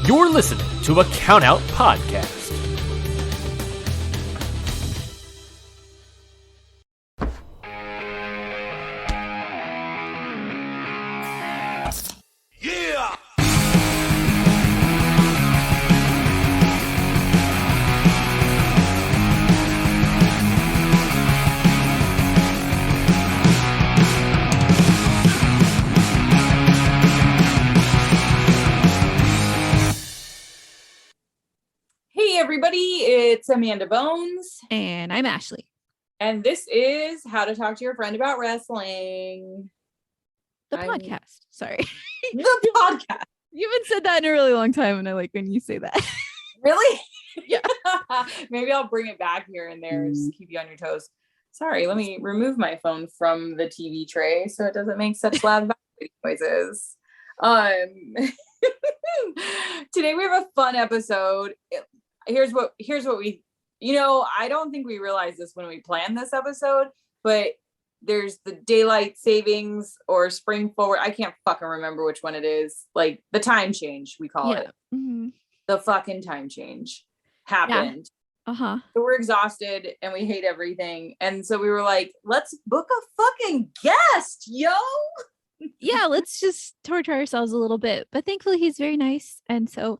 You're listening to a Countout Podcast. Yeah! Hey everybody, it's Amanda Bones. And I'm Ashley. And this is How to Talk to Your Friend About Wrestling. The podcast. Sorry. The podcast. You haven't said that in a really long time, and I like when you say that. Really? Yeah. Maybe I'll bring it back here and there, just keep you on your toes. Sorry, let me remove my phone from the TV tray so it doesn't make such loud noises. Today we have a fun episode. Here's what we, I don't think we realized this when we planned this episode, but there's the daylight savings or spring forward. I can't fucking remember which one it is. Like the time change, we call it. Mm-hmm. The fucking time change happened. Yeah. Uh-huh. So we're exhausted and we hate everything. And so we were like, let's book a fucking guest, yo. Yeah, let's just torture ourselves a little bit. But thankfully he's very nice. And so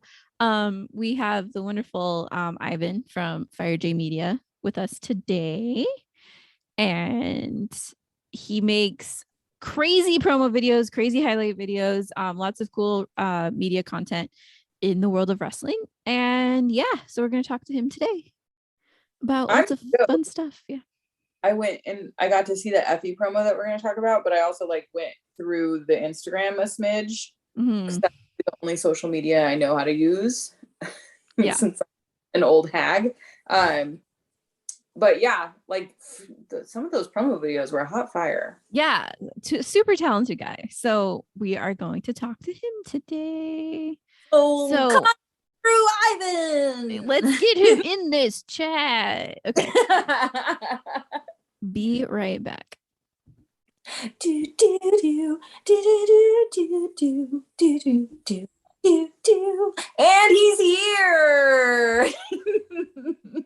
we have the wonderful Ivan from Firejay Media with us today. And he makes crazy promo videos, crazy highlight videos, lots of cool media content in the world of wrestling. And yeah, so we're going to talk to him today about lots of fun stuff. Yeah. I went and I got to see the Effy promo that we're going to talk about, but I also went through the Instagram a smidge. Mm-hmm. That's the only social media I know how to use. Yeah. Since I'm an old hag. But yeah, some of those promo videos were hot fire. Yeah, super talented guy. So we are going to talk to him today. So come on through, Ivan. Let's get him in this chat. Okay. Be right back. Do do do do do do do do do do do do, and he's here.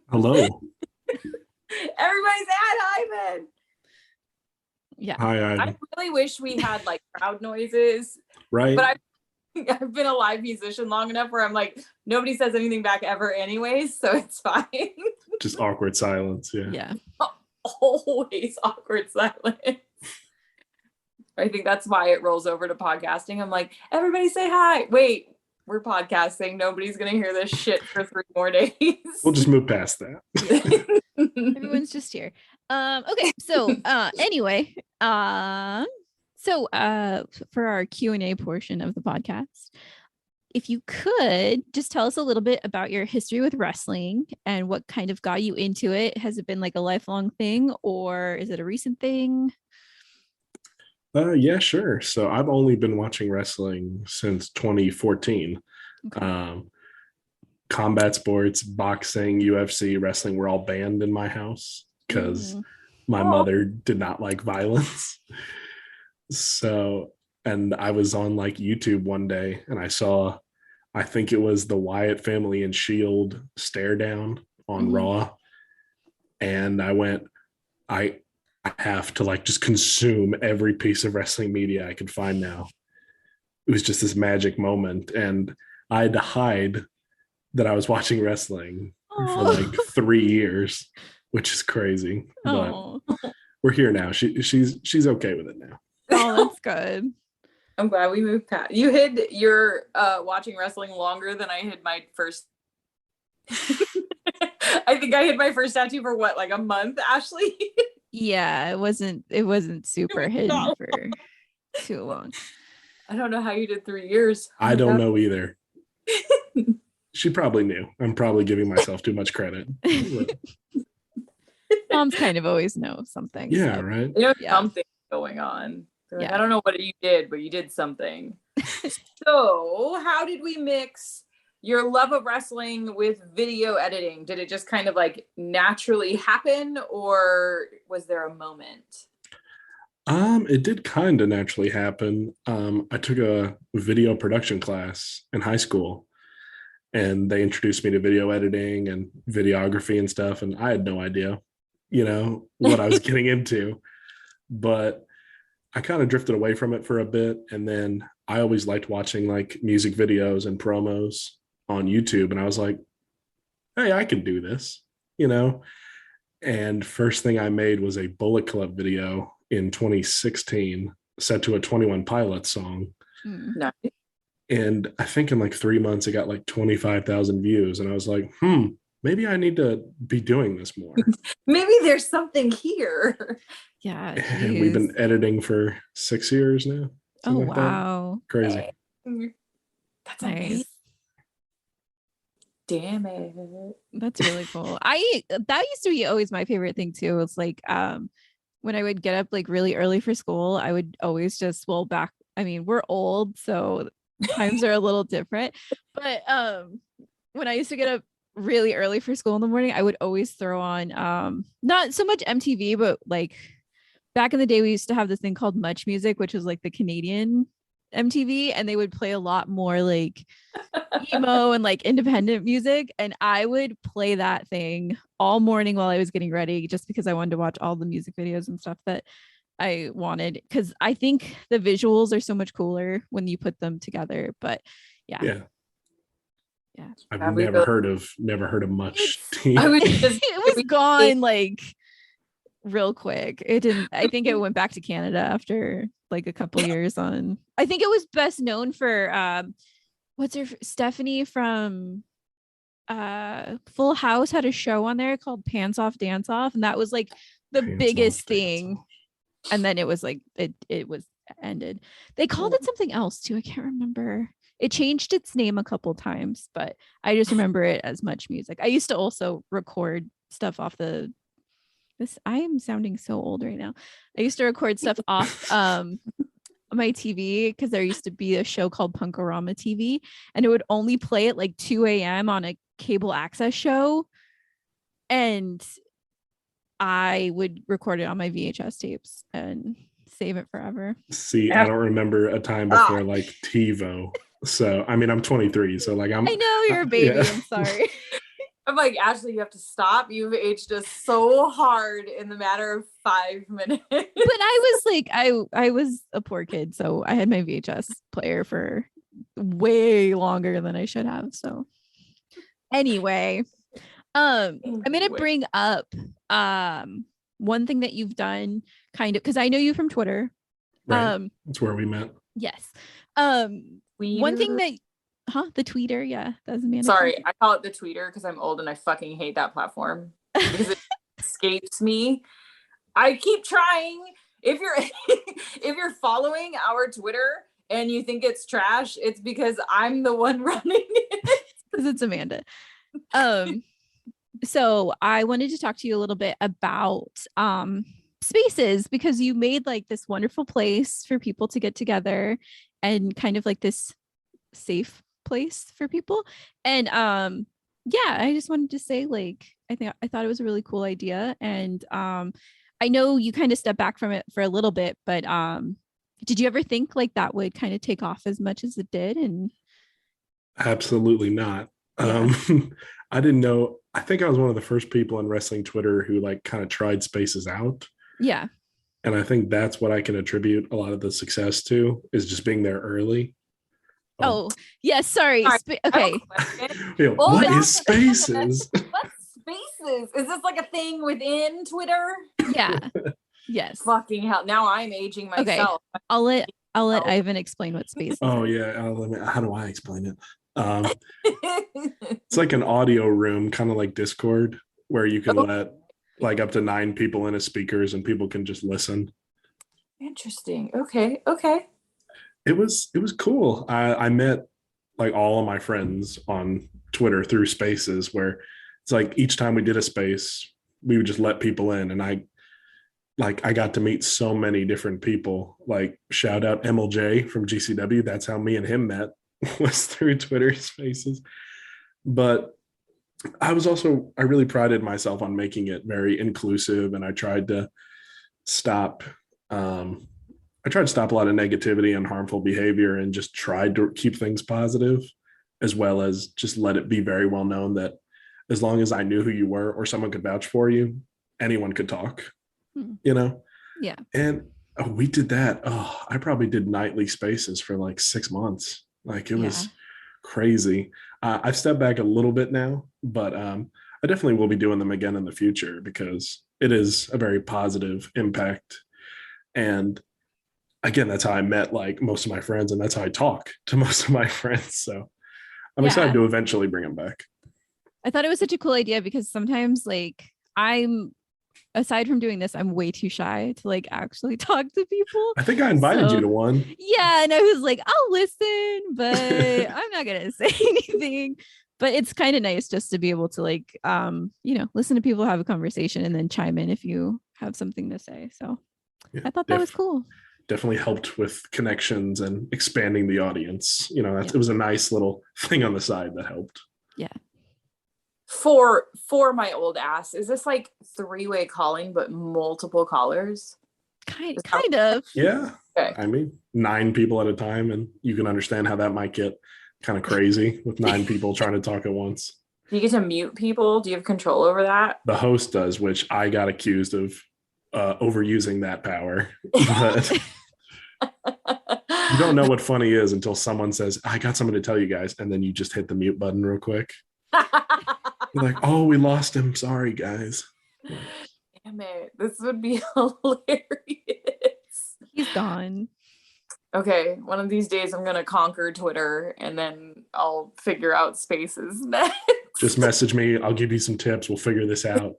Hello. Everybody's at Ivan. Yeah. Hi, Ivan. I really wish we had crowd noises, Right. but I've been a live musician long enough where I'm like, nobody says anything back ever anyways, so it's fine. Just awkward silence. Yeah. Yeah. Always awkward silence. I think that's why it rolls over to podcasting. I'm like, everybody say hi. Wait, we're podcasting. Nobody's going to hear this shit for 3 more days. We'll just move past that. Everyone's just here. Okay. So anyway, so for our Q&A portion of the podcast, if you could just tell us a little bit about your history with wrestling and what kind of got you into it. Has it been a lifelong thing or is it a recent thing? Yeah, sure. So I've only been watching wrestling since 2014. Okay. Combat sports, boxing, UFC, wrestling were all banned in my house because my mother did not like violence. So, and I was on YouTube one day and I saw, I think it was the Wyatt family and Shield stare down on Raw. And I went, I have to just consume every piece of wrestling media I could find now. It was just this magic moment. And I had to hide that I was watching wrestling for 3 years, which is crazy. But we're here now. She's okay with it now. Oh, that's good. I'm glad we moved past. You hid your watching wrestling longer than I hid my first. I think I hid my first tattoo for a month, Ashley. Yeah, it wasn't super hidden for too long. I don't know how you did 3 years. I don't know either. She probably knew. I'm probably giving myself too much credit. Moms kind of always know something. Yeah, so. right. Something going on. I don't know what you did, but you did something. So how did we mix your love of wrestling with video editing? Did it just kind of naturally happen, or was there a moment? It did kind of naturally happen. I took a video production class in high school, and they introduced me to video editing and videography and stuff. And I had no idea, what I was getting into, but I kind of drifted away from it for a bit. And then I always liked watching like music videos and promos on YouTube. And I was like, hey, I can do this, And first thing I made was a Bullet Club video in 2016 set to a 21 Pilots song. Nice. And I think in like 3 months, it got like 25,000 views. And I was like, maybe I need to be doing this more. Maybe there's something here. Yeah. And we've been editing for 6 years now. Oh, like wow. That. Crazy. That's Nice. amazing. Damn it. That's really cool. That used to be always my favorite thing too. It's like when I would get up like really early for school, I would always just we're old, so times are a little different. But when I used to get up really early for school in the morning, I would always throw on not so much MTV, but like back in the day we used to have this thing called Much Music, which was like the Canadian MTV, and they would play a lot more like emo and like independent music, and I would play that thing all morning while I was getting ready, just because I wanted to watch all the music videos and stuff that I wanted, because I think the visuals are so much cooler when you put them together. But yeah. I've never heard of Much TV. It was gone like real quick. It didn't. I think it went back to Canada after like a couple years on. I think it was best known for Stephanie from Full House had a show on there called Pants Off Dance Off, and that was like the biggest thing. And then it was like it was ended. They called it something else too. I can't remember. It changed its name a couple times, but I just remember it as Much Music. I used to also record stuff off I am sounding so old right now. I used to record stuff off my TV, because there used to be a show called Punkorama TV, and it would only play at like 2 a.m. on a cable access show. And I would record it on my VHS tapes and save it forever. See, I don't remember a time before like TiVo. So, I mean, I'm 23. So like I know you're a baby. Yeah. I'm sorry. I'm like, Ashley, you have to stop. You've aged us so hard in the matter of 5 minutes. But I was like, I was a poor kid, so I had my VHS player for way longer than I should have. So anyway, I'm gonna bring up one thing that you've done, kind of, because I know you from Twitter. Right. That's where we met. Yes. One thing that the tweeter, yeah, that's Amanda. Sorry, I call it the tweeter because I'm old and I fucking hate that platform because it escapes me. I keep trying. If you're following our Twitter and you think it's trash, it's because I'm the one running it. Because it's Amanda. So I wanted to talk to you a little bit about spaces, because you made like this wonderful place for people to get together and kind of like this safe place for people. And I just wanted to say, like, I thought it was a really cool idea. And I know you kind of stepped back from it for a little bit, but did you ever think like that would kind of take off as much as it did? And absolutely not. Yeah. I didn't know. I think I was one of the first people on wrestling Twitter who like kind of tried spaces out. Yeah. And I think that's what I can attribute a lot of the success to, is just being there early. Oh, yes. Sorry. Okay. What is spaces? What's spaces? Is this like a thing within Twitter? Yeah. Yes. Fucking hell. Now I'm aging myself. Okay. I'll let Ivan explain what spaces Oh are. yeah. How do I explain it? It's like an audio room, kind of like Discord, where you can let like up to 9 people in as speakers and people can just listen. Interesting. Okay. It was cool. I met like all of my friends on Twitter through spaces, where it's like each time we did a space, we would just let people in, and I got to meet so many different people. Like, shout out MLJ from GCW. That's how me and him met, was through Twitter spaces. But I really prided myself on making it very inclusive, and I tried to stop a lot of negativity and harmful behavior, and just tried to keep things positive. as well as just let it be very well known that as long as I knew who you were or someone could vouch for you, anyone could talk, you know? Yeah. And we did that. Oh, I probably did nightly spaces for like 6 months. Like it was crazy. I've stepped back a little bit now, but I definitely will be doing them again in the future because it is a very positive impact. And again, that's how I met like most of my friends, and that's how I talk to most of my friends. So I'm excited to eventually bring them back. I thought it was such a cool idea because sometimes like aside from doing this, I'm way too shy to like actually talk to people. I think I invited you to one. Yeah. And I was like, I'll listen, but I'm not going to say anything. But it's kind of nice just to be able to like, listen to people have a conversation and then chime in if you have something to say. So I thought that was cool. Definitely helped with connections and expanding the audience. It was a nice little thing on the side that helped. Yeah. For my old ass, is this like 3-way calling but multiple callers? Kind of. Yeah. Okay. I mean, 9 people at a time, and you can understand how that might get kind of crazy with 9 people trying to talk at once. Do you get to mute people? Do you have control over that? The host does, which I got accused of overusing that power. But you don't know what funny is until someone says, I got something to tell you guys, and then you just hit the mute button real quick. You're like, oh, we lost him. Sorry, guys. Damn it. This would be hilarious. He's gone. Okay, one of these days I'm going to conquer Twitter and then I'll figure out spaces next. Just message me. I'll give you some tips. We'll figure this out.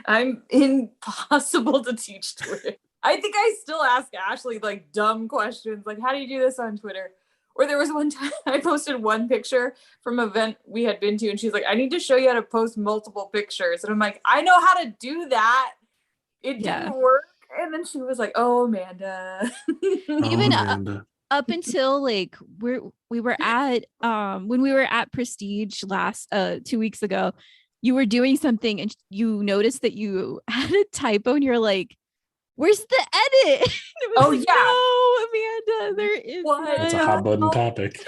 I'm impossible to teach Twitter. I think I still ask Ashley like dumb questions like, how do you do this on Twitter? Or there was one time I posted one picture from an event we had been to, and she's like, I need to show you how to post multiple pictures. And I'm like, I know how to do that. It didn't work. And then she was like, oh, Amanda. Even up until like we were at when we were at Prestige last 2 weeks ago, you were doing something and you noticed that you had a typo and you're like, where's the edit? Oh, like, yeah. No, Amanda, there is It's a hot button topic.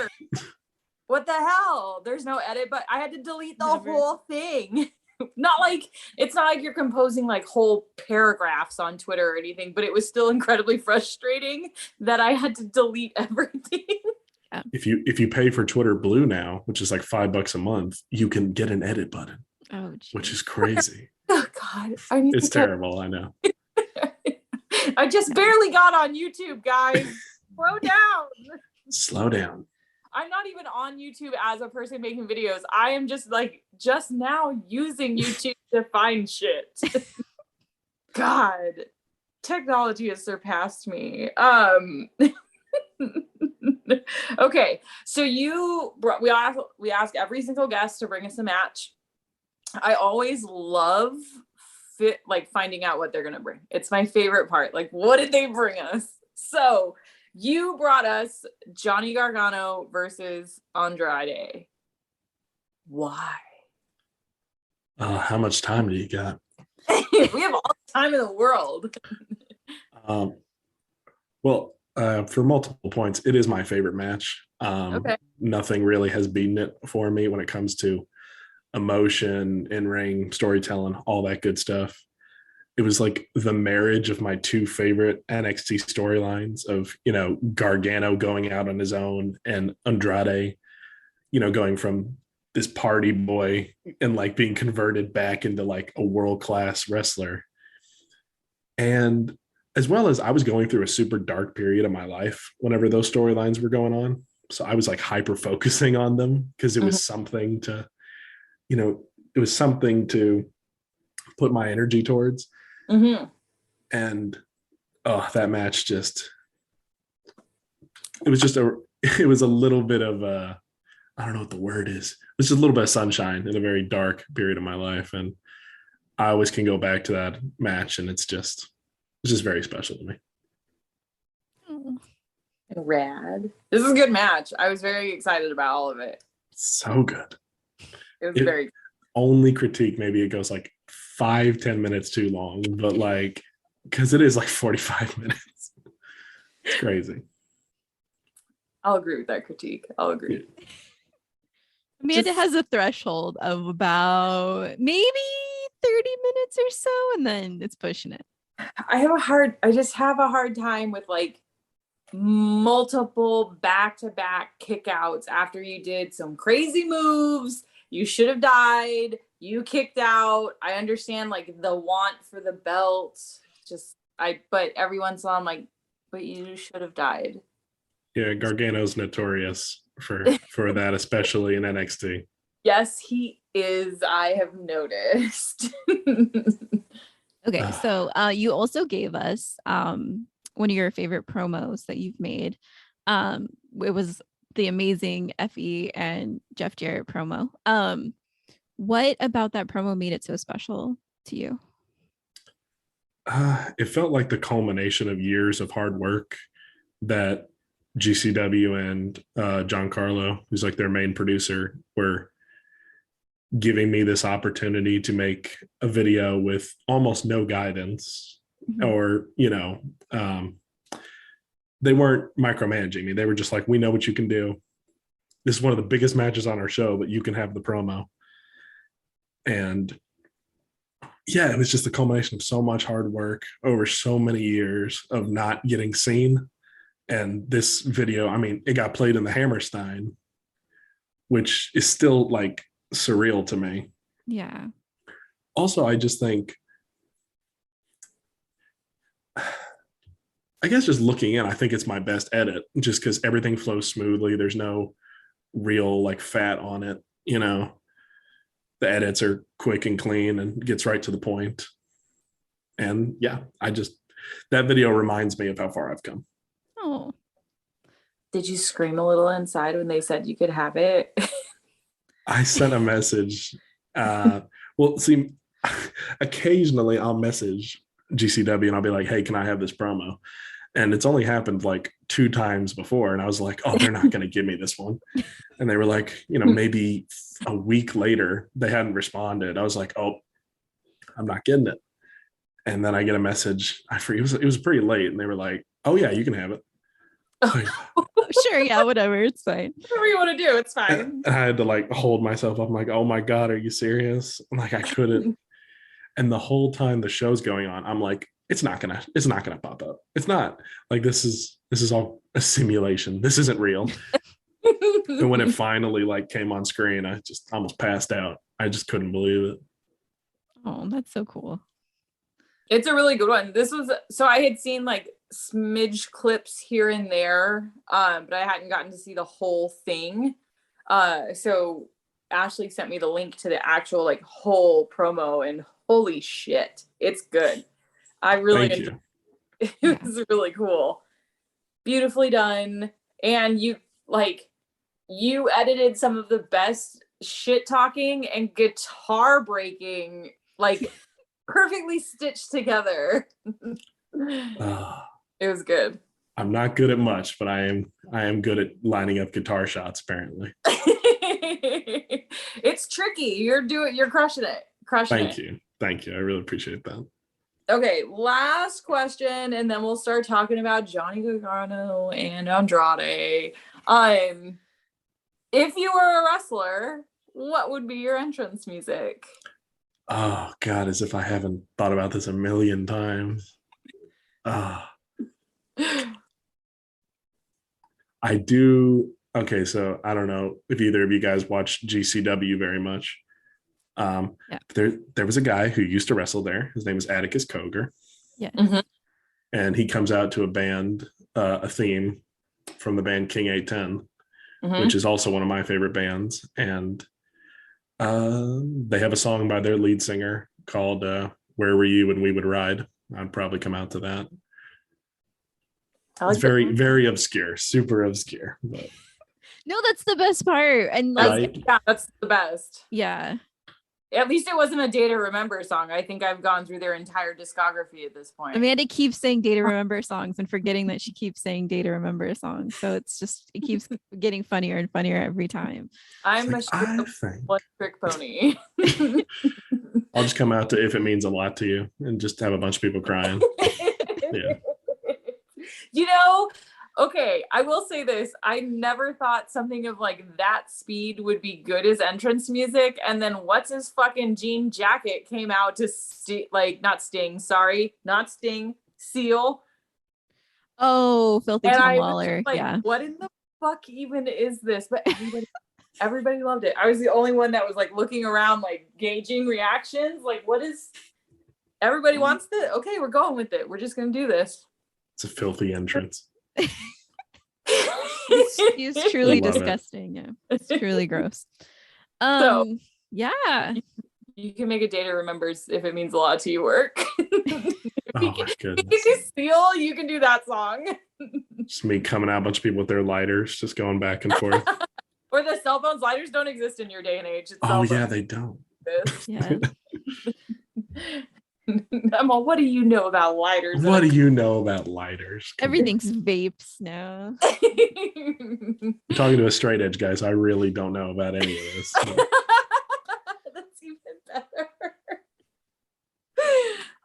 What the hell? There's no edit, but I had to delete the whole thing. It's not like you're composing like whole paragraphs on Twitter or anything, but it was still incredibly frustrating that I had to delete everything. Yeah. If you pay for Twitter Blue now, which is like $5 a month, you can get an edit button. Oh, geez. Which is crazy. Oh God, it's terrible. I know. I just barely got on YouTube, guys. Slow down. I'm not even on YouTube as a person making videos. I am just now using YouTube to find shit. God, technology has surpassed me. Okay, so we ask every single guest to bring us a match. I always love finding out what they're gonna bring. It's my favorite part. Like, what did they bring us? So you brought us Johnny Gargano versus Andrade. Why? How much time do you got? We have all the time in the world. For multiple points, it is my favorite match. Okay. Nothing really has beaten it for me when it comes to emotion, in-ring, storytelling, all that good stuff. It was like the marriage of my 2 favorite NXT storylines of, Gargano going out on his own and Andrade, going from this party boy and like being converted back into like a world-class wrestler. And as well as I was going through a super dark period of my life whenever those storylines were going on. So I was like hyper focusing on them because it was something to, it was something to put my energy towards. Mm-hmm. And that match it was a little bit of I don't know what the word is. It was just a little bit of sunshine in a very dark period of my life. And I always can go back to that match, and it's just very special to me. Rad. This is a good match. I was very excited about all of it. So good. It was very good. Only critique, maybe it goes like 5-10 minutes too long, but like, because it is like 45 minutes. It's crazy. I'll agree with that critique. I'll agree. Amanda has a threshold of about maybe 30 minutes or so, and then it's pushing it. I just have a hard time with like multiple back-to-back kickouts after you did some crazy moves. You should have died. You kicked out. I understand like the want for the belt. But every once in a while I'm like, but you should have died. Yeah, Gargano's notorious for that, especially in NXT. Yes, he is. I have noticed. Okay, so you also gave us one of your favorite promos that you've made. It was the amazing Effy and Jeff Jarrett promo. What about that promo made it so special to you? It felt like the culmination of years of hard work that GCW and John Carlo, who's like their main producer, were giving me this opportunity to make a video with almost no guidance, or they weren't micromanaging me. They were just like, we know what you can do. This is one of the biggest matches on our show, but you can have the promo. And yeah, it was just a culmination of so much hard work over so many years of not getting seen. And this video, I mean, it got played in the Hammerstein, which is still like surreal to me. Yeah. Also, I just think, I guess just looking in, I think it's my best edit just because everything flows smoothly. There's no real like fat on it. The edits are quick and clean and gets right to the point. And yeah, that video reminds me of how far I've come. Oh. Did you scream a little inside when they said you could have it? I sent a message. Well, see, occasionally I'll message GCW and I'll be like, hey, can I have this promo? And it's only happened like 2 times before. And I was like, oh, they're not going to give me this one. And they were like, maybe a week later, they hadn't responded. I was like, oh, I'm not getting it. And then I get a message. I forget, it was pretty late. And they were like, oh, yeah, you can have it. Like, sure, yeah, whatever. It's fine. Whatever you want to do, it's fine. And I had to like hold myself up. I'm like, oh my God, are you serious? I'm like, I couldn't. And the whole time the show's going on, I'm like, it's not gonna pop up. It's not. Like this is all a simulation. This isn't real. And when it finally like came on screen, I just almost passed out. I just couldn't believe it. Oh, that's so cool. It's a really good one. So I had seen like smidge clips here and there, but I hadn't gotten to see the whole thing. So Ashley sent me the link to the actual like whole promo, and holy shit, it's good. I really enjoyed it. It was really cool. Beautifully done. And you edited some of the best shit talking and guitar breaking, like perfectly stitched together. It was good. I'm not good at much, but I am good at lining up guitar shots, apparently. It's tricky. You're crushing it. Thank you. I really appreciate that. Okay, last question, and then we'll start talking about Johnny Gargano and Andrade. If you were a wrestler, what would be your entrance music? Oh God, as if I haven't thought about this a million times. I do. Okay, so I don't know if either of you guys watch GCW very much. Yeah. There was a guy who used to wrestle there. His name is Atticus Cogar. Yeah. Mm-hmm. And he comes out to a theme from the band King 810, which is also one of my favorite bands. And they have a song by their lead singer called Where Were You When We Would Ride? I'd probably come out to that. It's very, very obscure, super obscure. But. No, that's the best part. And like, Right? Yeah, that's the best. Yeah. At least it wasn't a Day to Remember song. I think I've gone through their entire discography at this point. Amanda keeps saying Day to Remember songs and forgetting that she keeps saying Day to Remember songs. So it keeps getting funnier and funnier every time. I'm a one-trick pony. I'll just come out to If It Means a Lot to You and just have a bunch of people crying. Yeah. Okay, I will say this. I never thought something of like that speed would be good as entrance music. And then what's his fucking jean jacket came out to not Sting, Seal. Oh, Filthy And Tom I was Lawler. just like, Yeah. what in the fuck even is this? But everybody loved it. I was the only one that was like looking around, like gauging reactions. Like, what is everybody wants this? Okay, we're going with it. We're just gonna do this. It's a filthy entrance. He's truly Love it. disgusting. Yeah. It's truly gross. So- Yeah. You can make a day to remember if it means a lot to you, work. Oh my You goodness. can Seal, you can do that song. Just me coming out, a bunch of people with their lighters, just going back and forth. Or the cell phones. Lighters don't exist in your day and age. It's Oh cell yeah, phones. they don't. Yeah. I'm all, what do you know about lighters? What do you know about lighters? Come on. Everything's vapes now. I'm talking to a straight edge guy, so I really don't know about any of this. but- That's even better.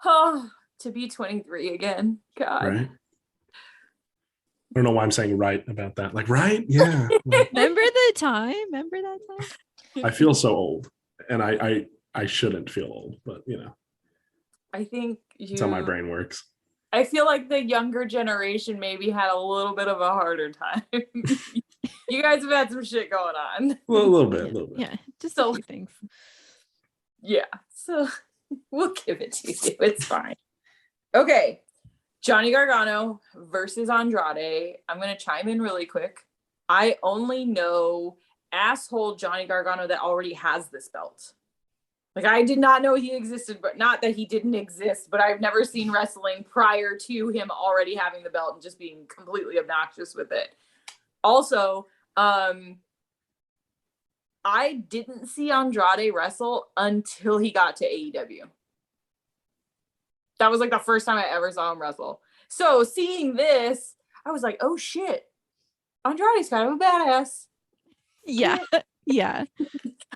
Oh, to be 23 again. God. right? I don't know why I'm saying right about that. Like, right? Yeah. Like, Remember the time? Remember that time? I feel so old, and I shouldn't feel old, but you know, I think that's how my brain works. I feel like the younger generation maybe had a little bit of a harder time. You guys have had some shit going on. Well, a little bit. Yeah. Just So- a few things. Yeah. So we'll give it to you. It's fine. Okay. Johnny Gargano versus Andrade. I'm going to chime in really quick. I only know asshole Johnny Gargano that already has this belt. Like, I did not know he existed, but not that he didn't exist, but I've never seen wrestling prior to him already having the belt and just being completely obnoxious with it. Also, I didn't see Andrade wrestle until he got to AEW. That was like the first time I ever saw him wrestle. So seeing this, I was like, oh shit, Andrade's kind of a badass. Yeah. Yeah.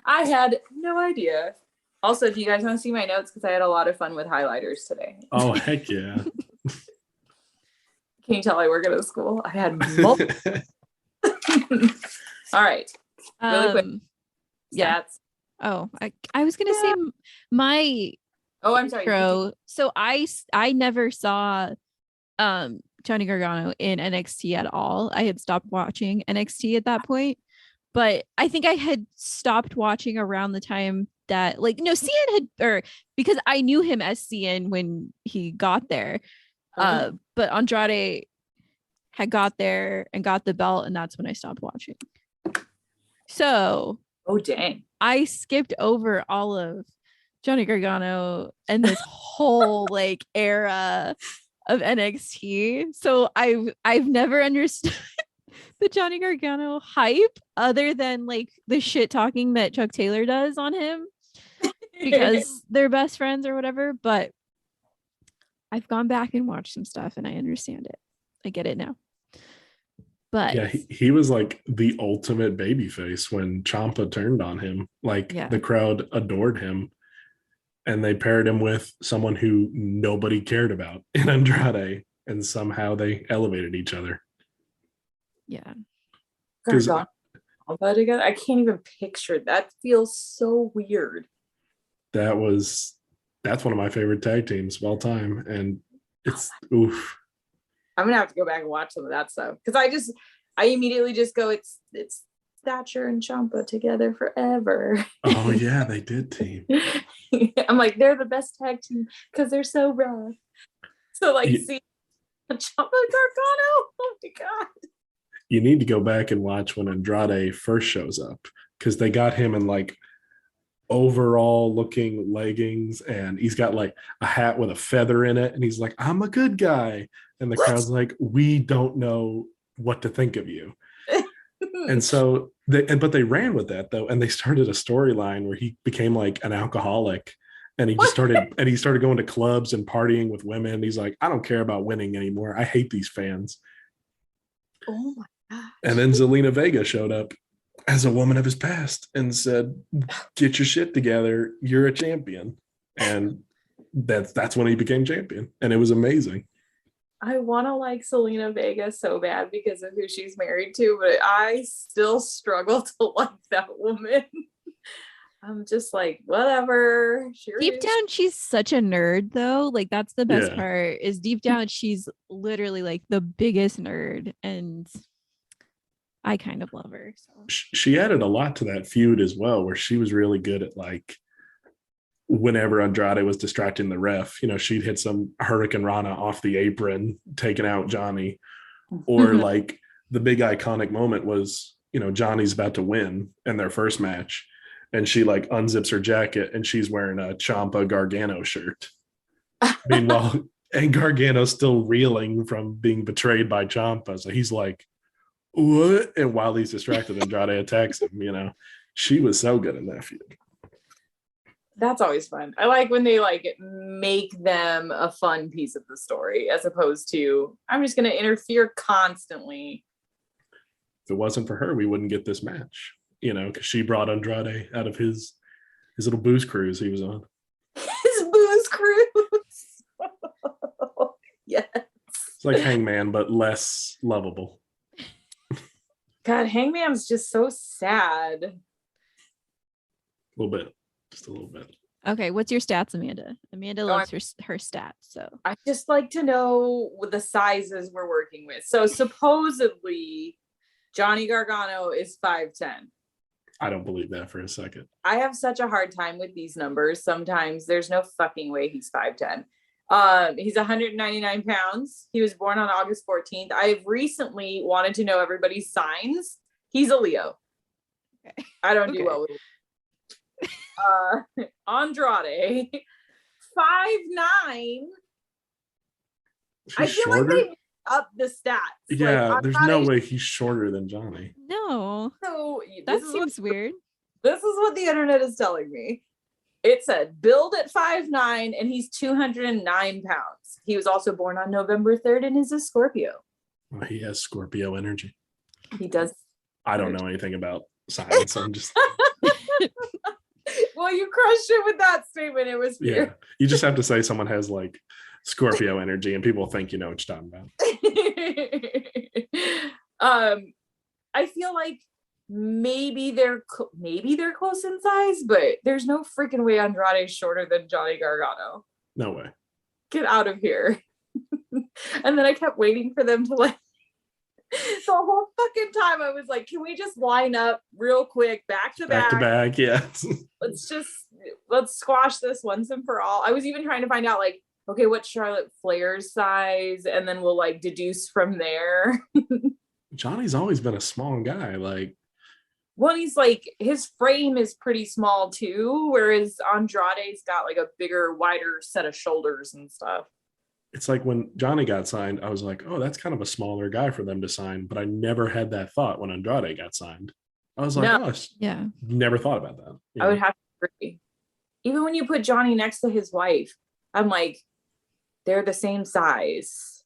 I had no idea. Also, if you guys want to see my notes, because I had a lot of fun with highlighters today. Oh heck yeah! Can you tell I work at a school? I had multiple. All right. Really quick. Yeah. Stats. Oh, I was gonna say my Oh, I'm sorry. intro. So I never saw Johnny Gargano in NXT at all. I had stopped watching NXT at that point, but I think I had stopped watching around the time that CN because I knew him as CN when he got there. But Andrade had got there and got the belt, and that's when I stopped watching. So Oh, dang. I skipped over all of Johnny Gargano and this whole era of NXT. So I've never understood the Johnny Gargano hype other than the shit talking that Chuck Taylor does on him because they're best friends or whatever. But I've gone back and watched some stuff and I understand it. I get it now. But Yeah, he was like the ultimate babyface when Ciampa turned on him. The crowd adored him, and they paired him with someone who nobody cared about in Andrade, and somehow they elevated each other. yeah. Gargano together. I can't even picture that. Feels so weird. That's one of my favorite tag teams of all time, and it's oof. I'm gonna have to go back and watch some of that stuff because I immediately just go, it's Thatcher and Ciampa together forever. Oh yeah, they did team. I'm like, they're the best tag team because they're so rough. So see Ciampa and Gargano. Oh my god. You need to go back and watch when Andrade first shows up because they got him in overall looking leggings, and he's got a hat with a feather in it, and he's like, I'm a good guy, and the crowd's like, we don't know what to think of you. And so but they ran with that though, and they started a storyline where he became an alcoholic, and he just started going to clubs and partying with women. He's like, I don't care about winning anymore, I hate these fans. Oh my god. And then Zelina Vega showed up as a woman of his past and said, get your shit together, you're a champion. And that's when he became champion, and it was amazing. I want to like Selena Vega so bad because of who she's married to, but I still struggle to like that woman. I'm just like, whatever. Deep down, she's such a nerd, though. Like, that's the best part, is deep down, she's literally like the biggest nerd. And I kind of love her. So. She added a lot to that feud as well, where she was really good at like, whenever Andrade was distracting the ref, you know, she'd hit some Hurricane Rana off the apron, taking out Johnny. Or like the big iconic moment was, you know, Johnny's about to win in their first match. And she like unzips her jacket and she's wearing a Ciampa Gargano shirt. Meanwhile, and Gargano's still reeling from being betrayed by Ciampa. So he's like, what? And while he's distracted, Andrade attacks him, you know. She was so good in that feud. That's always fun. I like when they like make them a fun piece of the story as opposed to, I'm just going to interfere constantly. If it wasn't for her, we wouldn't get this match. You know, because she brought Andrade out of his little booze cruise he was on. His booze cruise. Yes. It's like Hangman, but less lovable. God, Hangman's just so sad. A little bit. Just a little bit. Okay, what's your stats, Amanda? Amanda loves her stats. So I just like to know the sizes we're working with. So supposedly Johnny Gargano is 5'10". I don't believe that for a second. I have such a hard time with these numbers. Sometimes there's no fucking way he's 5'10". He's 199 pounds. He was born on August 14th. I've recently wanted to know everybody's signs. He's a Leo. Okay. I don't do well with Andrade, 5'9". I feel shorter? like they up the stats. Yeah, like, there's no way he's shorter than Johnny. no, So that seems weird. This is what the internet is telling me. It said build at 5'9", and he's 209 pounds. He was also born on November 3rd and is a Scorpio. Well, he has Scorpio energy. He does. I don't know anything about science. I'm just Well, you crushed it with that statement. It was weird. Yeah. You just have to say someone has like Scorpio energy, and people think you know what you're talking about. I feel like maybe they're close in size, but there's no freaking way Andrade's shorter than Johnny Gargano. No way. Get out of here. And then I kept waiting for them to like the whole fucking time. I was like, can we just line up real quick, back to back? Yeah. let's squash this once and for all. I was even trying to find out like, okay, what's Charlotte Flair's size? And then we'll like deduce from there. Johnny's always been a small guy. Like, well, he's like, his frame is pretty small too, whereas Andrade's got like a bigger, wider set of shoulders and stuff. it's like when Johnny got signed, I was like, oh, that's kind of a smaller guy for them to sign. But I never had that thought when Andrade got signed. I was like, oh, yeah, never thought about that. I would have to agree. Even when you put Johnny next to his wife, I'm like, they're the same size.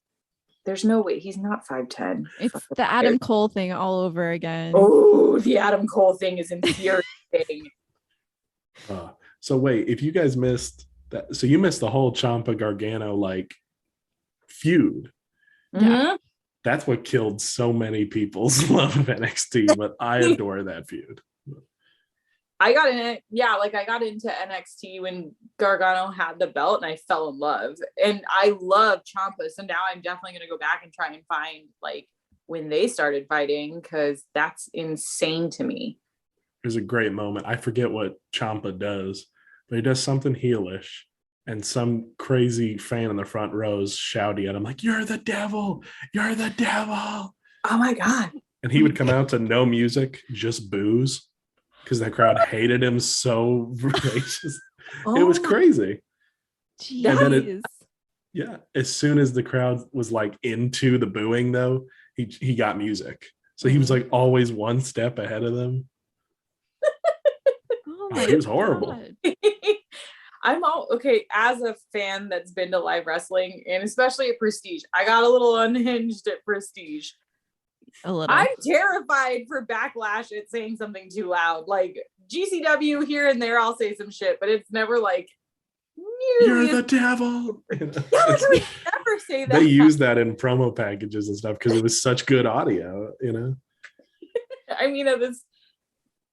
There's no way he's not 5'10". It's the Adam Cole thing all over again. Oh, the Adam Cole thing is infuriating. So wait, if you guys missed that, so you missed the whole Ciampa Gargano like feud. Mm-hmm. That's what killed so many people's love of NXT, but I adore that feud. I got in it. Yeah, like I got into NXT when Gargano had the belt and I fell in love. And I love Ciampa. So now I'm definitely going to go back and try and find like when they started fighting, because that's insane to me. There's a great moment. I forget what Ciampa does, but he does something heelish. And some crazy fan in the front row is shouting at him like, "You're the devil! You're the devil!" Oh my God. And he would come out to no music, just booze, because the crowd hated him so voracious. It was crazy. Jeez. And then as soon as the crowd was like into the booing, though, he got music. So he was like always one step ahead of them. He was horrible. I'm all okay as a fan that's been to live wrestling, and especially at Prestige. I got a little unhinged at Prestige. A little. I'm terrified for backlash at saying something too loud. Like GCW here and there, I'll say some shit, but it's never like You're the devil. Yeah, like, we never say that. They use that in promo packages and stuff because it was such good audio, I mean,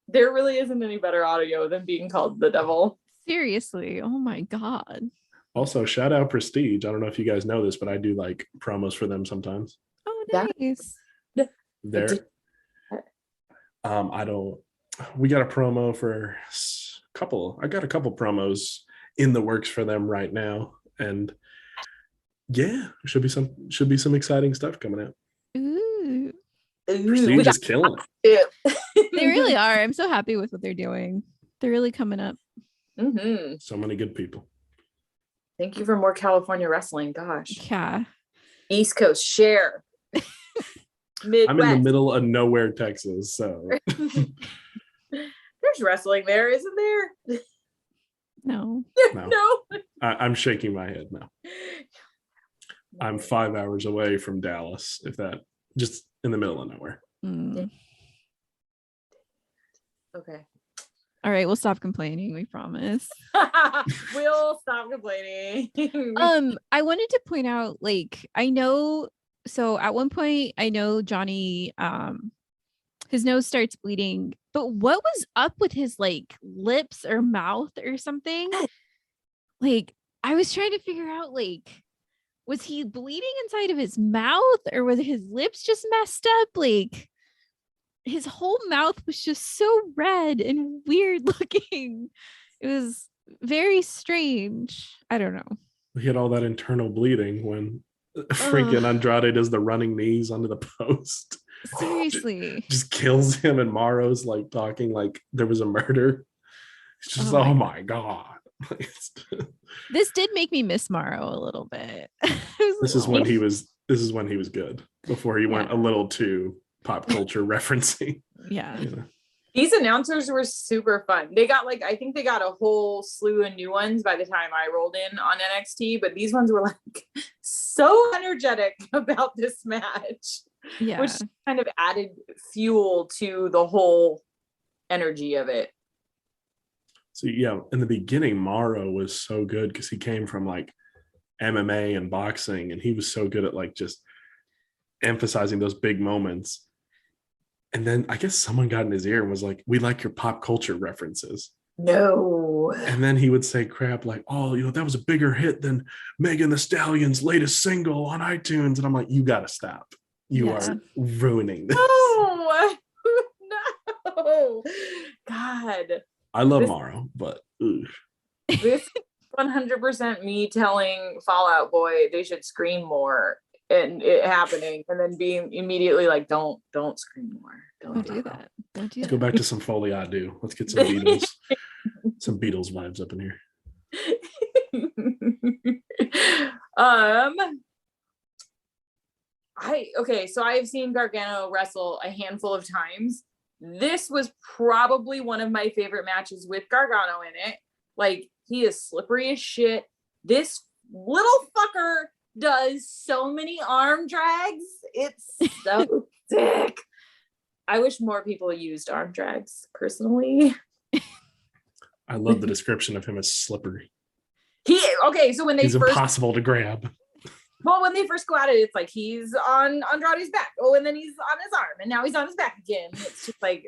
there really isn't any better audio than being called the devil. Seriously. Oh my God. Also, shout out Prestige. I don't know if you guys know this, but I do like promos for them sometimes. Oh, That- nice. They're we got a promo for I got a couple promos in the works for them right now, and yeah, should be some exciting stuff coming out. Ooh. Prestige is killing it. They really are. I'm so happy with what they're doing. They're really coming up. Mm-hmm. So many good people. Thank you for more California wrestling. Gosh. Yeah. East Coast, share. Midwest. I'm in the middle of nowhere, Texas, so There's wrestling there, isn't there? No. No. I'm shaking my head now. I'm 5 hours away from Dallas, if that, just in the middle of nowhere. Mm. Okay. All right, we'll stop complaining, we promise. We'll stop complaining. I wanted to point out, like, I know, so at one point I know Johnny his nose starts bleeding, but what was up with his like lips or mouth or something? Like, I was trying to figure out, like, was he bleeding inside of his mouth or were his lips just messed up? Like, his whole mouth was just so red and weird looking. It was very strange. I don't know. He had all that internal bleeding when freaking Andrade does the running knees onto the post. Seriously. Just kills him, and Morrow's like talking like there was a murder. It's just, Oh oh my my God. This did make me miss Morrow a little bit. This is when he was good, before he went a little too pop culture referencing. Yeah. These announcers were super fun. They got I think they got a whole slew of new ones by the time I rolled in on NXT, but these ones were like so energetic about this match. Yeah. Which kind of added fuel to the whole energy of it. So yeah, in the beginning, Morrow was so good because he came from like MMA and boxing, and he was so good at like just emphasizing those big moments. And then I guess someone got in his ear and was like, "We like your pop culture references." No. And then he would say crap like, "Oh, that was a bigger hit than Megan Thee Stallion's latest single on iTunes." And I'm like, "You gotta stop. You are ruining this." No. No. God. I love Morrow, but This is 100% me telling Fall Out Boy they should scream more, and it happening, and then being immediately like, don't scream more. Don't do that. Don't do let's that. go back to some Foley I do. Let's get some Beatles, some Beatles vibes up in here. So I've seen Gargano wrestle a handful of times. This was probably one of my favorite matches with Gargano in it. Like, he is slippery as shit. This little fucker does so many arm drags. It's so sick. I wish more people used arm drags, personally. I love the description of him as slippery. So when he's impossible to grab. Well, when they first go at it, it's like he's on Andrade's back. Oh, and then he's on his arm, and now he's on his back again. It's just like,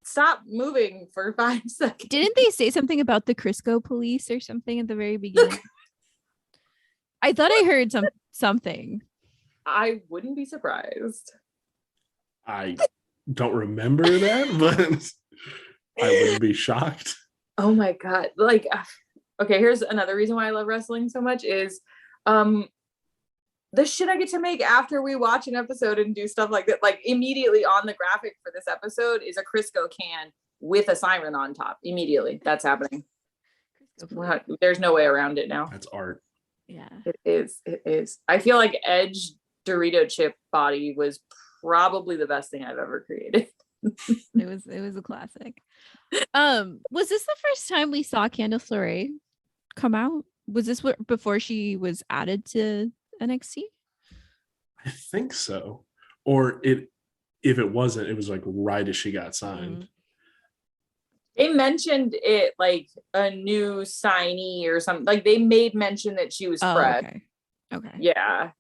stop moving for 5 seconds. Didn't they say something about the Crisco police or something at the very beginning? I thought I heard something. I wouldn't be surprised. I don't remember that, but I wouldn't be shocked. Oh my God. Like, okay, here's another reason why I love wrestling so much is the shit I get to make after we watch an episode and do stuff like that. Like, immediately on the graphic for this episode is a Crisco can with a siren on top. Immediately. That's happening. There's no way around it now. That's art. Yeah. It is. I feel like Edge Dorito chip body was probably the best thing I've ever created. It was a classic. Was this the first time we saw Candice LeRae come out? Was this before she was added to NXT? I think so. Or if it wasn't, it was like right as she got signed. They mentioned it like a new signee or something. Like they made mention that she was Fred. Okay. Yeah.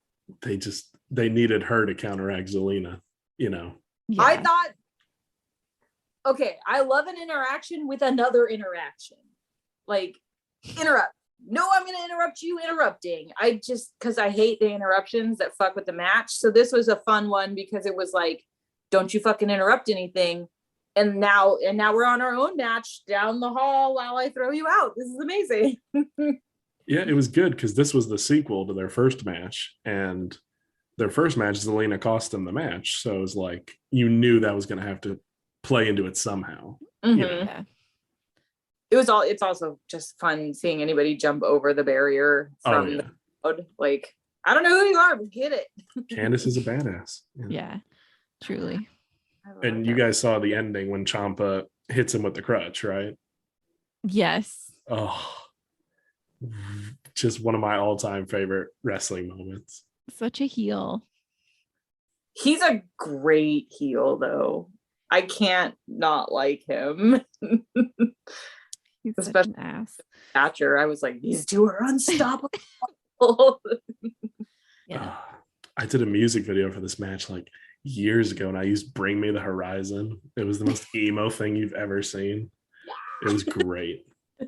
They needed her to counteract Zelina, Yeah. I thought, okay, I love an interaction with another interaction. Like, interrupt. No, I'm going to interrupt you interrupting. Because I hate the interruptions that fuck with the match. So this was a fun one because it was like, don't you fucking interrupt anything. And now we're on our own match down the hall while I throw you out. This is amazing. Yeah, it was good because this was the sequel to their first match. And their first match, Zelina cost them the match. So it was like, you knew that was going to have to play into it somehow. Mm-hmm. You know? Yeah. It's also just fun seeing anybody jump over the barrier from the crowd. Like, I don't know who you are, but get it. Candace is a badass. Yeah, truly. And you guys saw the ending when Ciampa hits him with the crutch, right? Yes. Oh, just one of my all-time favorite wrestling moments. Such a heel. He's a great heel, though. I can't not like him. He's such Especially an ass. Thatcher. I was like, these two are unstoppable. Yeah. I did a music video for this match like years ago, and I used "Bring Me the Horizon." It was the most emo thing you've ever seen. It was great.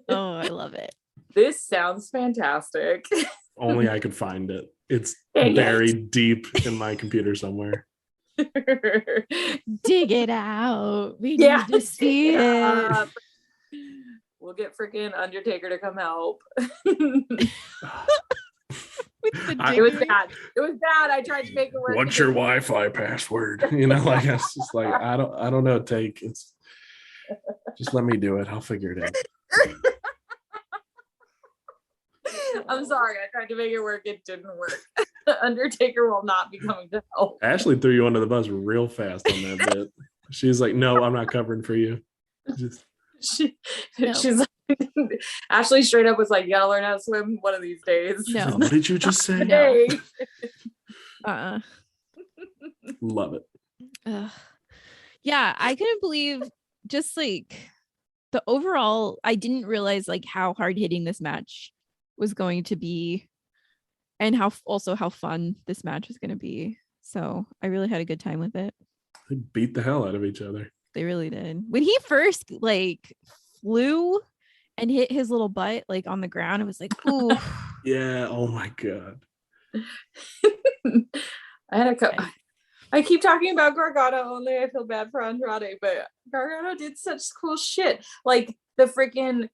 Oh, I love it. This sounds fantastic. Only I could find it. It's buried deep in my computer somewhere. Dig it out. We need to see it. We'll get freaking Undertaker to come help. With the It was bad. It was bad. I tried to make it work. What's your Wi-Fi password? You know, like it's just like I don't know. It's just let me do it. I'll figure it out. I'm sorry. I tried to make it work. It didn't work. Undertaker will not be coming to help. Ashley threw you under the bus real fast on that bit. She's like, "No, I'm not covering for you." She's like, Ashley straight up was like, "You gotta learn how to swim one of these days." No. What did you just say? Hey. Love it. Yeah, I couldn't believe just like the overall. I didn't realize like how hard hitting this match was going to be, and how fun this match was going to be. So I really had a good time with it. They beat the hell out of each other. They really did. When he first like flew and hit his little butt like on the ground, it was like, ooh. Yeah. Oh my god. I keep talking about Gargano only. I feel bad for Andrade, but Gargano did such cool shit. Like the freaking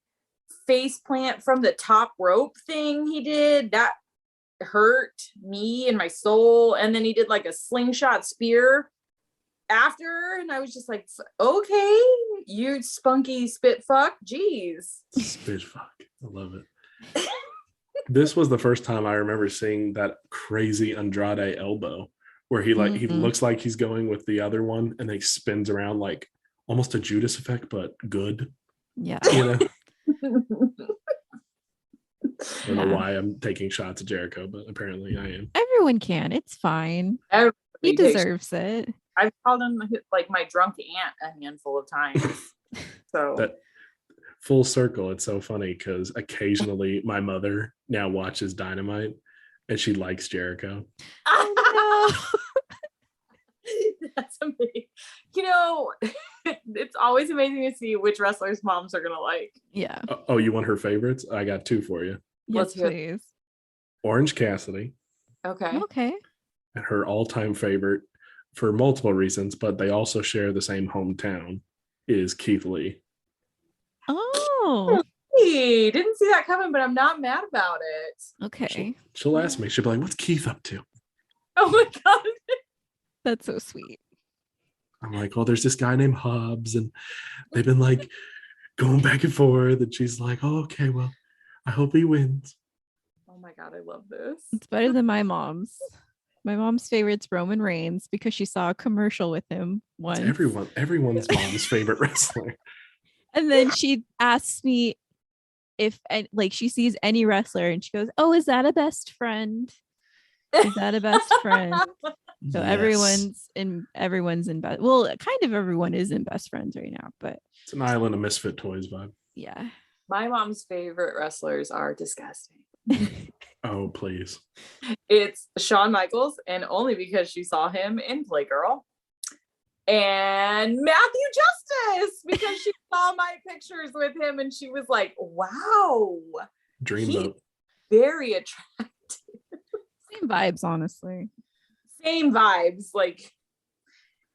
face plant from the top rope thing he did. That hurt me and my soul. And then he did like a slingshot spear after, and I was just like, okay, you spunky spit fuck. Jeez. Spit fuck. I love it. This was the first time I remember seeing that crazy Andrade elbow where he he looks like he's going with the other one and then he spins around like almost a Judas effect, but good. Yeah. You know? I don't know why I'm taking shots at Jericho, but apparently I am. Everyone can. It's fine. Everybody He deserves it. I've called him like my drunk aunt a handful of times. So that full circle, it's so funny because occasionally my mother now watches Dynamite and she likes Jericho. That's amazing. You know, it's always amazing to see which wrestlers' moms are gonna like. Yeah. Oh, you want her favorites? I got two for you. Yes, please. Orange Cassidy. Okay. And her all-time favorite for multiple reasons, but they also share the same hometown, is Keith Lee. Oh. Hey, didn't see that coming, but I'm not mad about it. Okay. She'll ask me, she'll be like, what's Keith up to? Oh my god. That's so sweet. I'm like, well, there's this guy named Hobbs, and they've been like going back and forth, and she's like, oh, okay, well, I hope he wins. Oh my god, I love this. It's better than my mom's. My mom's favorite's Roman Reigns because she saw a commercial with him once. Everyone's mom's favorite wrestler. And then she asks me if like she sees any wrestler and she goes, "Oh, is that a best friend?" Is that a best friend? So Yes. everyone's in best. Well, kind of everyone is in best friends right now, but It's an Island of Misfit Toys vibe. yeah. My mom's favorite wrestlers are disgusting. Oh, please. It's Shawn Michaels, and only because she saw him in Playgirl. And Matthew Justice, because she saw my pictures with him and she was like, wow. Dreamboat. Very attractive. Same vibes, honestly. Same vibes. Like,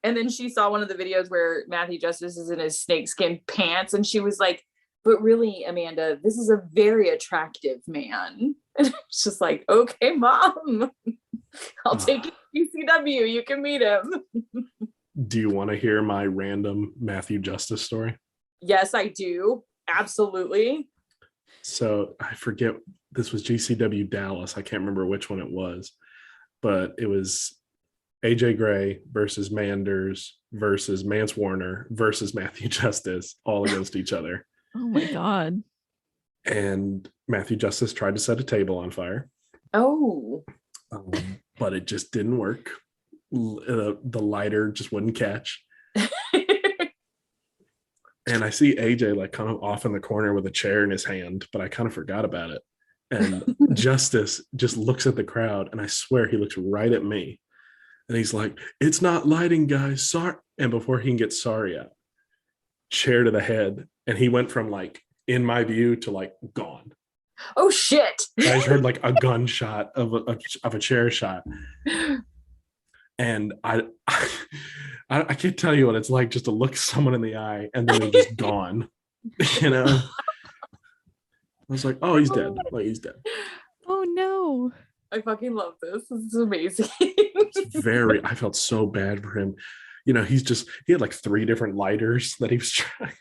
and then she saw one of the videos where Matthew Justice is in his snakeskin pants, and she was like, but really, Amanda, this is a very attractive man. And it's just like, okay, Mom, I'll take you to ECW. You can meet him. Do you want to hear my random Matthew Justice story? Yes, I do. Absolutely. So I forget, this was GCW Dallas. I can't remember which one it was, but it was AJ Gray versus Manders versus Mance Warner versus Matthew Justice, all against each other. Oh my God. And Matthew Justice tried to set a table on fire. Oh. But it just didn't work. The lighter just wouldn't catch. And I see AJ like kind of off in the corner with a chair in his hand, but I kind of forgot about it. And Justice just looks at the crowd, and I swear he looks right at me. And he's like, "It's not lighting, guys. Sorry." And before he can get sorry out, chair to the head. And he went from like in my view to like gone. Oh shit. I just heard like a gunshot of a chair shot. And I can't tell you what it's like just to look someone in the eye and then they're just gone. You know? I was like, oh, he's dead. Like, he's dead. Oh no. I fucking love this. This is amazing. I felt so bad for him. You know, he had like 3 different lighters that he was trying.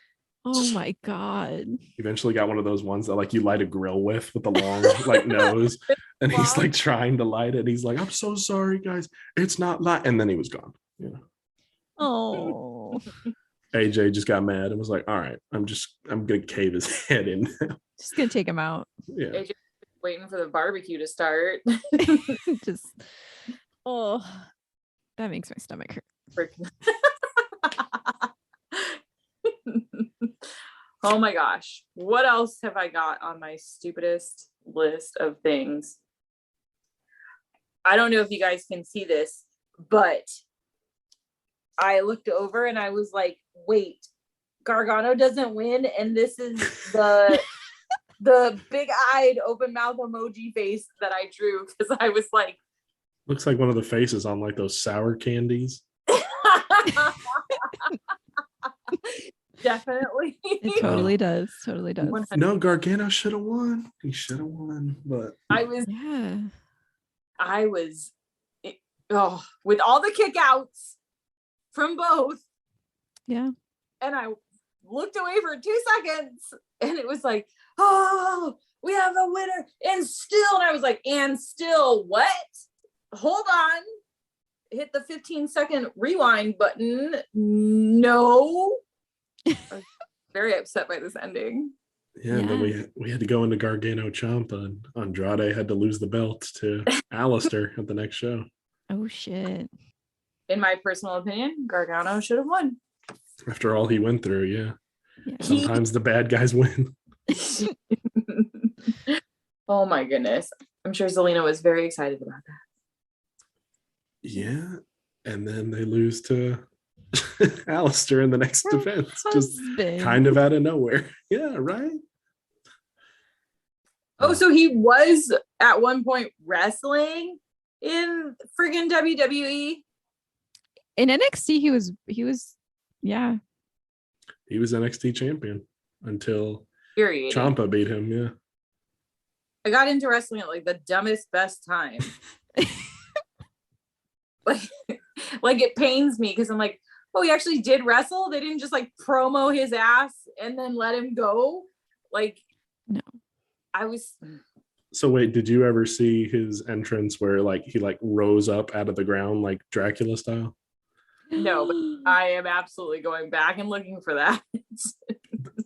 Oh my God. Eventually got one of those ones that like you light a grill with the long like nose, and he's like trying to light it. He's like, "I'm so sorry, guys. It's not light." And then he was gone. You know. Oh. AJ just got mad and was like, "All right, I'm gonna cave his head in." Just gonna take him out. Yeah. AJ waiting for the barbecue to start. Just that makes my stomach hurt. Oh my gosh. What else have I got on my stupidest list of things? I don't know if you guys can see this, but I looked over and I was like, wait, Gargano doesn't win, and this is the big-eyed open mouth emoji face that I drew, because I was like, Looks like one of the faces on like those sour candies. definitely. It totally does. Totally does. 100%. No, Gargano should have won. He should have won, but I was with all the kickouts from both. Yeah. And I looked away for 2 seconds, and it was like, oh, we have a winner. And I was like, and still what? Hold on. Hit the 15-second rewind button. No. I was very upset by this ending. yeah. And then we had to go into Gargano Ciampa, and Andrade had to lose the belt to Alistair at the next show. Oh shit. In my personal opinion, Gargano should have won. After all he went through, yeah. Yeah. Sometimes the bad guys win. Oh my goodness. I'm sure Zelina was very excited about that. Yeah. And then they lose to Alistair in the next defense. Just kind of out of nowhere. Yeah, right? Oh, so he was at one point wrestling in friggin' WWE? In NXT, he was yeah. He was NXT champion until Period. Ciampa beat him, yeah. I got into wrestling at like the dumbest best time. like it pains me because I'm like, oh, he actually did wrestle. They didn't just like promo his ass and then let him go. Like, no. I was. So wait, did you ever see his entrance where like he like rose up out of the ground like Dracula style? No, but I am absolutely going back and looking for that.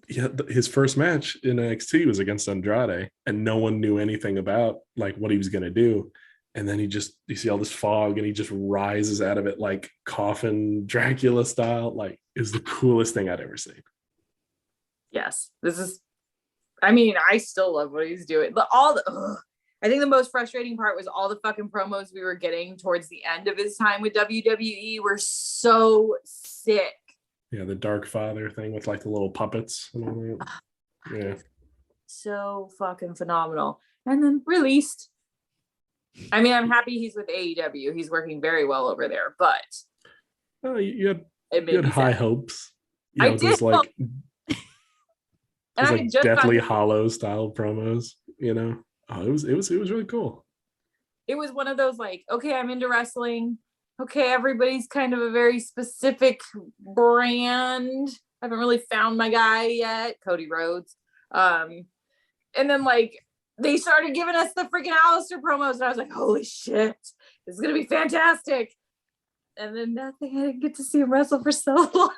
Yeah, his first match in NXT was against Andrade, and no one knew anything about like what he was gonna do. and then you see all this fog and he just rises out of it like coffin Dracula style. Like, is the coolest thing I'd ever seen. Yes, I still love what he's doing. I think the most frustrating part was all the fucking promos we were getting towards the end of his time with WWE were so sick. Yeah, the Dark Father thing with like the little puppets and all that. Yeah. So fucking phenomenal. And then released. I'm happy he's with AEW. He's working very well over there, but You had high hopes. I did. Those like, and like Deathly Hollow style promos, Oh, it was really cool. It was one of those like, okay, I'm into wrestling. Okay, everybody's kind of a very specific brand. I haven't really found my guy yet, Cody Rhodes. And then like they started giving us the freaking Alistair promos, and I was like, holy shit, this is gonna be fantastic. And then nothing. I didn't get to see him wrestle for so long.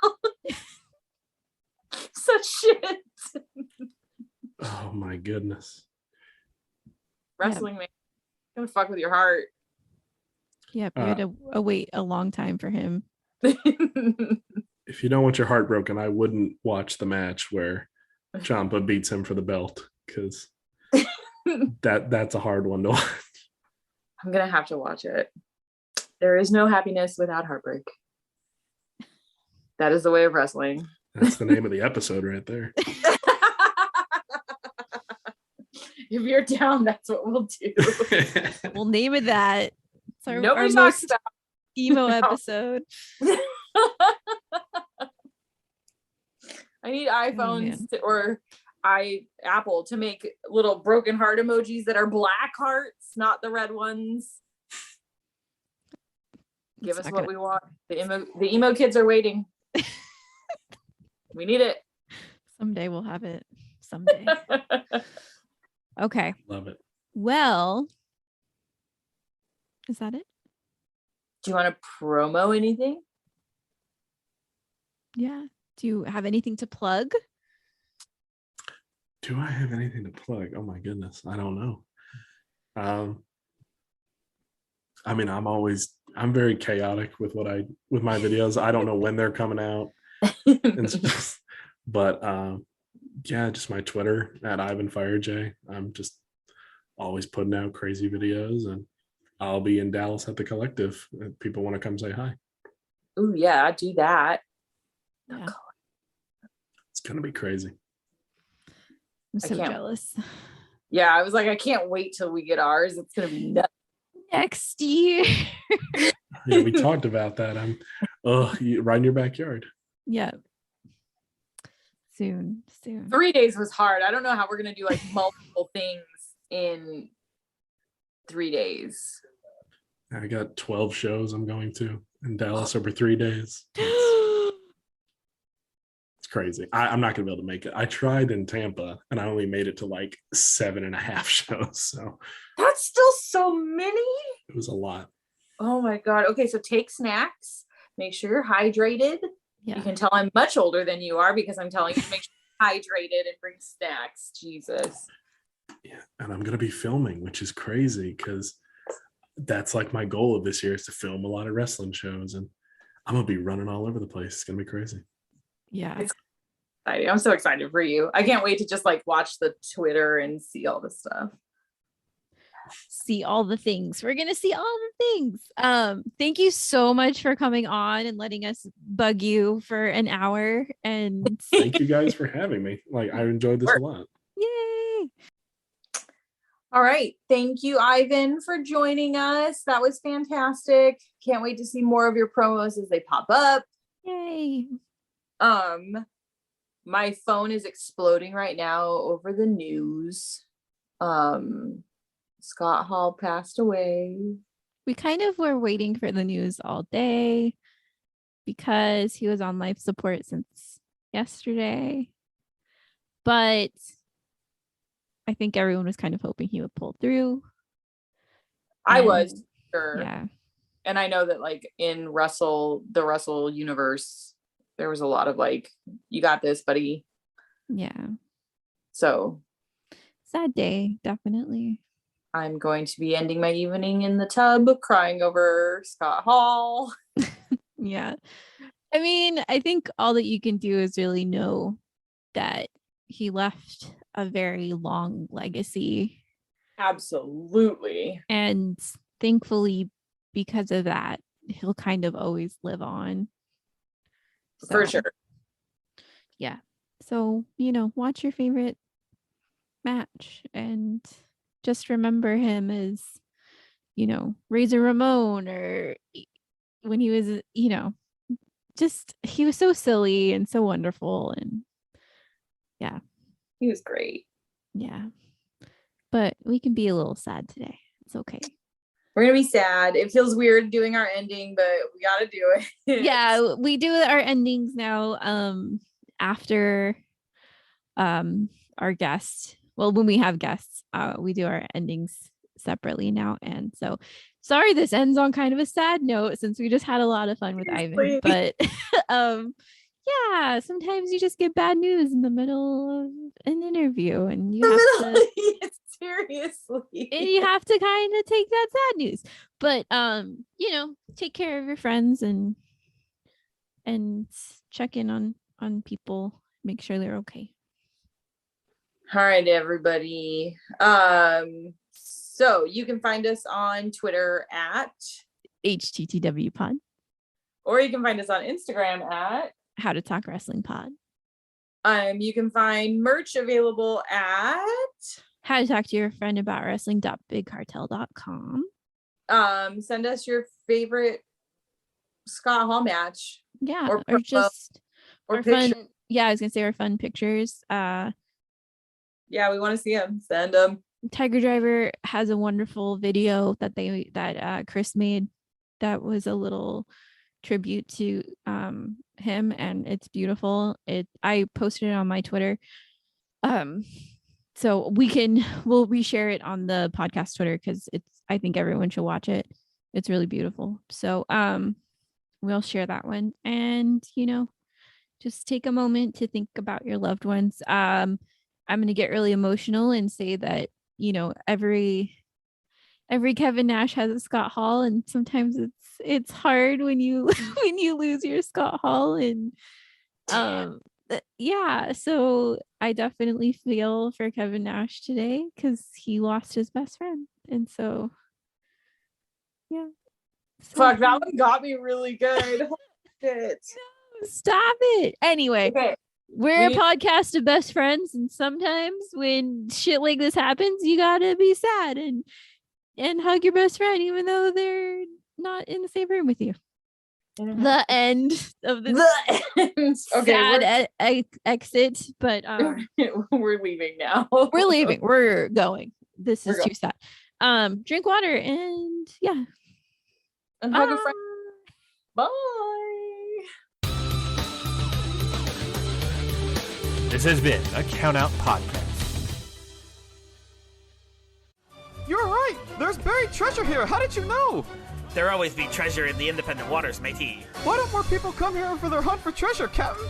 Such shit. Oh my goodness. Wrestling, man. Don't fuck with your heart. Yep, you had to wait a long time for him. If you don't want your heart broken, I wouldn't watch the match where Ciampa beats him for the belt, because that's a hard one to watch. I'm gonna have to watch it. There is no happiness without heartbreak. That is the way of wrestling. That's the name of the episode right there. If you're down, that's what we'll do. We'll name it that. It's Nobody talks about emo episode. I need iPhones or Apple to make little broken heart emojis that are black hearts, not the red ones. Give us what we want. The emo kids are waiting. We need it. Someday we'll have it. Someday. Okay. Love it. Well, is that it? Do you want to promo anything? Yeah. Do you have anything to plug? Do I have anything to plug? Oh my goodness. I don't know. I'm very chaotic with with my videos. I don't know when they're coming out. But just my Twitter at Ivan Firejay. I'm just always putting out crazy videos, and I'll be in Dallas at the Collective if people want to come say hi. Oh yeah, do that. Yeah. It's gonna be crazy. I'm so jealous. Yeah, I was like, I can't wait till we get ours. It's gonna be nuts. Next year. Yeah, we talked about that. Right in your backyard. Yeah. Soon. 3 days was hard. I don't know how we're gonna do like multiple things in 3 days. I got 12 shows I'm going to in Dallas over 3 days. It's crazy. I'm not gonna be able to make it. I tried in Tampa and I only made it to like 7.5 shows. So that's still so many. It was a lot. Oh my god. Okay, so take snacks. Make sure you're hydrated. Yeah. You can tell I'm much older than you are because I'm telling you to make sure you're hydrated and bring snacks. Jesus. Yeah, and I'm gonna be filming, which is crazy because that's like my goal of this year is to film a lot of wrestling shows, and I'm gonna be running all over the place. It's gonna be crazy. Yeah. It's exciting. I'm so excited for you. I can't wait to just like watch the Twitter and see all this stuff. See all the things. We're gonna see all the things. Thank you so much for coming on and letting us bug you for an hour. And thank you guys for having me. Like, I enjoyed this a lot. Yay. All right. Thank you, Ivan, for joining us. That was fantastic. Can't wait to see more of your promos as they pop up. Yay. My phone is exploding right now over the news. Scott Hall passed away. We kind of were waiting for the news all day because he was on life support since yesterday. But I think everyone was kind of hoping he would pull through. I was sure. Yeah. And I know that like in the Russell universe, there was a lot of like, you got this, buddy. Yeah. So sad day, definitely. I'm going to be ending my evening in the tub crying over Scott Hall. Yeah. I mean, I think all that you can do is really know that he left a very long legacy. Absolutely. And thankfully, because of that, he'll kind of always live on. For sure. Yeah. So, watch your favorite match and just remember him as, Razor Ramon, or when he was, just he was so silly and so wonderful. And yeah. He was great. Yeah. But we can be a little sad today. It's okay. We're going to be sad. It feels weird doing our ending, but we got to do it. Yeah, we do our endings now after our guests. Well, when we have guests, we do our endings separately now. And so sorry this ends on kind of a sad note since we just had a lot of fun with Ivan. But yeah, sometimes you just get bad news in the middle of an interview and you have to seriously. And you have to kind of take that sad news. But take care of your friends and check in on people, make sure they're okay. All right, everybody. So you can find us on Twitter at HTTWPod. Or you can find us on Instagram at How to Talk Wrestling Pod. You can find merch available at How to Talk to Your Friend About Wrestling.bigcartel.com. Send us your favorite Scott Hall match. Yeah, or just or fun. Yeah, I was gonna say our fun pictures. Yeah, we want to see them. Send them. Tiger Driver has a wonderful video that Chris made that was a little tribute to him, and it's beautiful. I posted it on my Twitter. So we'll reshare it on the podcast Twitter because I think everyone should watch it. It's really beautiful. So we'll share that one, and just take a moment to think about your loved ones. I'm going to get really emotional and say that every Kevin Nash has a Scott Hall, and sometimes it's hard when you when you lose your Scott Hall. And yeah, so I definitely feel for Kevin Nash today because he lost his best friend. And so yeah. Fuck, that one got me really good. Shit. Stop it. Anyway, Okay. We're a podcast of best friends, and sometimes when shit like this happens, you gotta be sad and hug your best friend even though they're not in the same room with you. The end of this sad exit, but we're leaving now. We're leaving. We're going. This is too sad. Drink water and yeah. And hug a friend. Bye. This has been a Count Out Podcast. You're right. There's buried treasure here. How did you know? There always be treasure in the independent waters, matey. Why don't more people come here for their hunt for treasure, Captain?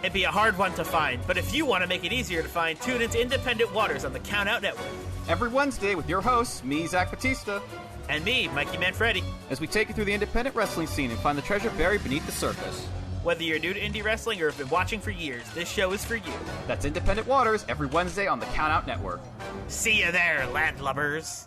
It'd be a hard one to find, but if you want to make it easier to find, tune into Independent Waters on the Count Out Network. Every Wednesday with your hosts, me, Zach Batista. And me, Mikey Manfredi. As we take you through the independent wrestling scene and find the treasure buried beneath the surface. Whether you're new to indie wrestling or have been watching for years, this show is for you. That's Independent Waters every Wednesday on the Count Out Network. See you there, landlubbers.